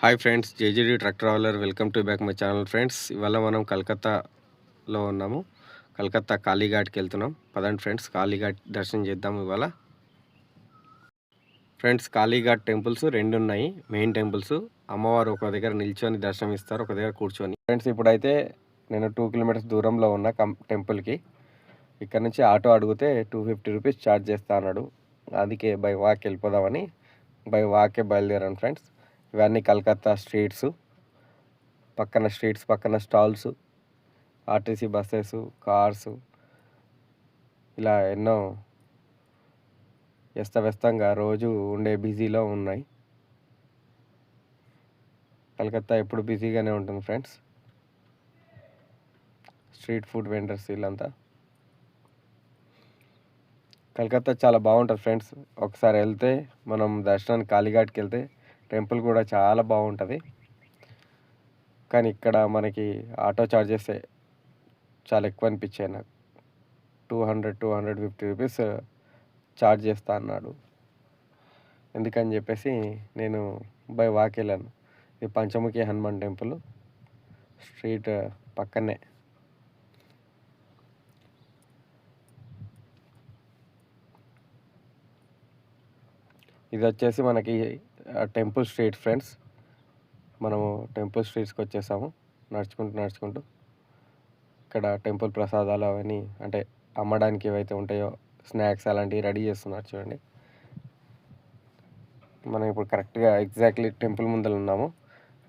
Hi friends, JJD truck traveller welcome to back my channel friends. ఇవాళ మనం కలకత్తాలో ఉన్నాము. కలకత్తా కాళీఘాట్కి వెళ్తున్నాం. పదండి ఫ్రెండ్స్, కాళీఘాట్ దర్శనం చేద్దాం ఇవాళ. ఫ్రెండ్స్, కాళీఘాట్ టెంపుల్స్ రెండు ఉన్నాయి, మెయిన్ టెంపుల్స్. అమ్మవారు ఒక దగ్గర నిల్చొని దర్శనం ఇస్తారు, ఒక దగ్గర కూర్చొని. ఫ్రెండ్స్, ఇప్పుడైతే నేను 2 కిలోమీటర్స్ దూరంలో ఉన్న టెంపుల్కి. ఇక్కడ నుంచి ఆటో అడిగితే 250 రూపీస్ ఛార్జ్ చేస్తా అన్నాడు. అందుకే బై వాక్ వెళ్ళిపోదామని బై వాకే బయలుదేరాను ఫ్రెండ్స్. ఇవన్నీ కలకత్తా స్ట్రీట్స్, పక్కన స్టాల్స్, ఆర్టీసీ బస్సెస్, కార్స్, ఇలా ఎన్నో వ్యస్తవ్యస్తంగా రోజు ఉండే బిజీలో ఉన్నాయి. కలకత్తా ఎప్పుడు బిజీగానే ఉంటుంది ఫ్రెండ్స్. స్ట్రీట్ ఫుడ్ వెండర్స్ వీళ్ళంతా. కలకత్తా చాలా బాగుంటుంది ఫ్రెండ్స్. ఒకసారి వెళ్తే మనం దర్శనానికి కాళీఘాట్కి వెళ్తే టెంపుల్ కూడా చాలా బాగుంటుంది. కానీ ఇక్కడ మనకి ఆటో ఛార్జెస్ చాలా ఎక్కువ అనిపించాయి నాకు. 250 రూపీస్ ఛార్జ్ చేస్తా అన్నాడు. ఎందుకని చెప్పేసి నేను బై వాక్ వెళ్ళాను. ఇది పంచముఖి హనుమాన్ టెంపుల్, స్ట్రీట్ పక్కనే. ఇది వచ్చేసి మనకి టెంపుల్ స్ట్రీట్ ఫ్రెండ్స్. మనము టెంపుల్ స్ట్రీట్స్కి వచ్చేసాము నడుచుకుంటూ. ఇక్కడ టెంపుల్ ప్రసాదాలు అవన్నీ, అంటే అమ్మడానికి ఏవైతే ఉంటాయో స్నాక్స్ అలాంటివి రెడీ చేస్తున్నారు చూడండి. మనం ఇప్పుడు కరెక్ట్గా ఎగ్జాక్ట్లీ టెంపుల్ ముందర ఉన్నాము.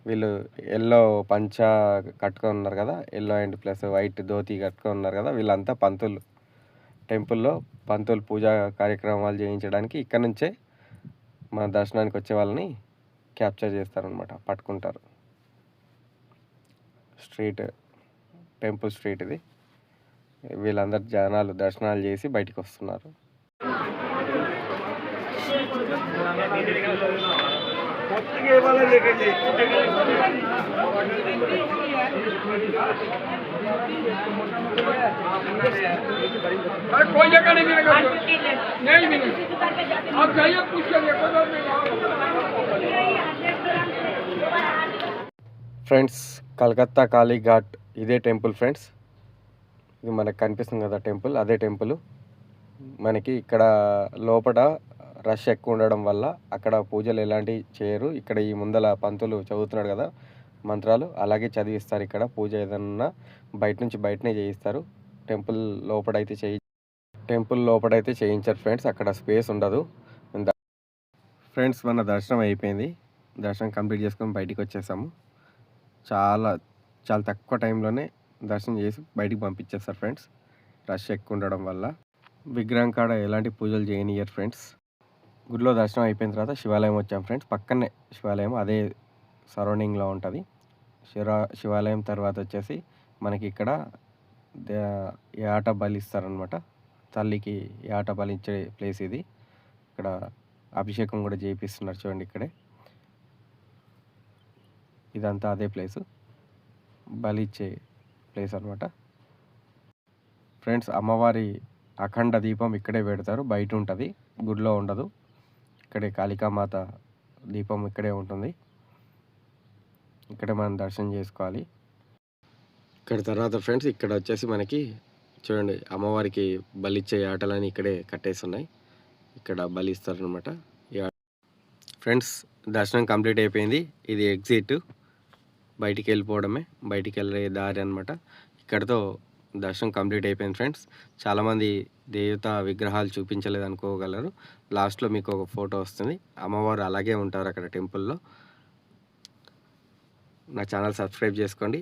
వీళ్ళు ఎల్లో పంచా కట్టుకొని ఉన్నారు కదా, yellow and plus white dhoti కట్టుకొని ఉన్నారు కదా, వీళ్ళంతా పంతులు. టెంపుల్లో పంతులు పూజా కార్యక్రమాలు చేయించడానికి ఇక్కడ నుంచే మన దర్శనానికి వచ్చే వాళ్ళని క్యాప్చర్ చేస్తారనమాట, పట్టుకుంటారు. టెంపుల్ స్ట్రీట్ ఇది. వీళ్ళందరు జనాలు దర్శనాలు చేసి బయటికి వస్తున్నారు. कोई जगह नहीं मिलेगा, नहीं मिलेगा। आप जाइए पूछ कर ఫ్రెండ్స్, కలకత్తా కాళీఘాట్ ఇదే టెంపుల్ ఫ్రెండ్స్. ఇది మనకు కనిపిస్తుంది కదా టెంపుల్, అదే టెంపుల్. మనకి ఇక్కడ లోపల రష్ ఎక్కువ ఉండడం వల్ల అక్కడ పూజలు ఎలాంటివి చేయరు. ఇక్కడ ఈ ముందల పంతులు చదువుతున్నాడు కదా మంత్రాలు, అలాగే చదివిస్తారు. ఇక్కడ పూజ ఏదన్నా బయటనే చేయిస్తారు. టెంపుల్ లోపడైతే చేయించారు ఫ్రెండ్స్, అక్కడ స్పేస్ ఉండదు. ఫ్రెండ్స్, మన దర్శనం అయిపోయింది. దర్శనం కంప్లీట్ చేసుకొని బయటికి వచ్చేసాము. చాలా తక్కువ టైంలోనే దర్శనం చేసి బయటికి పంపించేస్తారు ఫ్రెండ్స్, రష్ ఎక్కువ ఉండడం వల్ల. విగ్రహం కాడ ఎలాంటి పూజలు చేయనియరు ఫ్రెండ్స్. గుడిలో దర్శనం అయిపోయిన తర్వాత శివాలయం వచ్చాం ఫ్రెండ్స్. పక్కనే శివాలయం, అదే సరౌండింగ్లో ఉంటుంది. శివాలయం తర్వాత వచ్చేసి మనకి ఇక్కడ యాట బలి ఇస్తారనమాట. తల్లికి యాట బలిచ్చే ప్లేస్ ఇది. ఇక్కడ అభిషేకం కూడా చేయిస్తున్నారు చూడండి. ఇక్కడే ఇదంతా అదే ప్లేసు, బలిచ్చే ప్లేస్ అనమాట ఫ్రెండ్స్. అమ్మవారి అఖండ దీపం ఇక్కడే పెడతారు, బయట ఉంటుంది, గుడిలో ఉండదు. ఇక్కడే కాళికామాత దీపం ఇక్కడే ఉంటుంది. ఇక్కడే మనం దర్శనం చేసుకోవాలి. ఇక్కడ తర్వాత ఫ్రెండ్స్, ఇక్కడ వచ్చేసి మనకి చూడండి అమ్మవారికి బలిచ్చే ఆటలని ఇక్కడే కట్టేసి ఉన్నాయి. ఇక్కడ బలి ఇస్తారనమాట. ఫ్రెండ్స్, దర్శనం కంప్లీట్ అయిపోయింది. ఇది ఎగ్జిట్, బయటికి వెళ్ళిపోవడమే, బయటికి వెళ్ళే దారి అనమాట. ఇక్కడతో దర్శనం కంప్లీట్ అయిపోయింది ఫ్రెండ్స్. చాలామంది దేవతా విగ్రహాలు చూపించలేదు అనుకోగలరు. లాస్ట్లో మీకు ఒక ఫోటో వస్తుంది, అమ్మవారు అలాగే ఉంటారు అక్కడ టెంపుల్లో. నా ఛానల్ సబ్స్క్రైబ్ చేసుకోండి,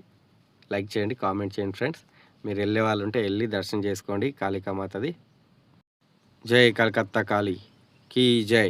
లైక్ చేయండి, కామెంట్ చేయండి ఫ్రెండ్స్. మీరు వెళ్ళే వాళ్ళు ఉంటే వెళ్ళి దర్శనం చేసుకోండి కాళికామాతది. జై కలకత్తా కాళీ కీ జై.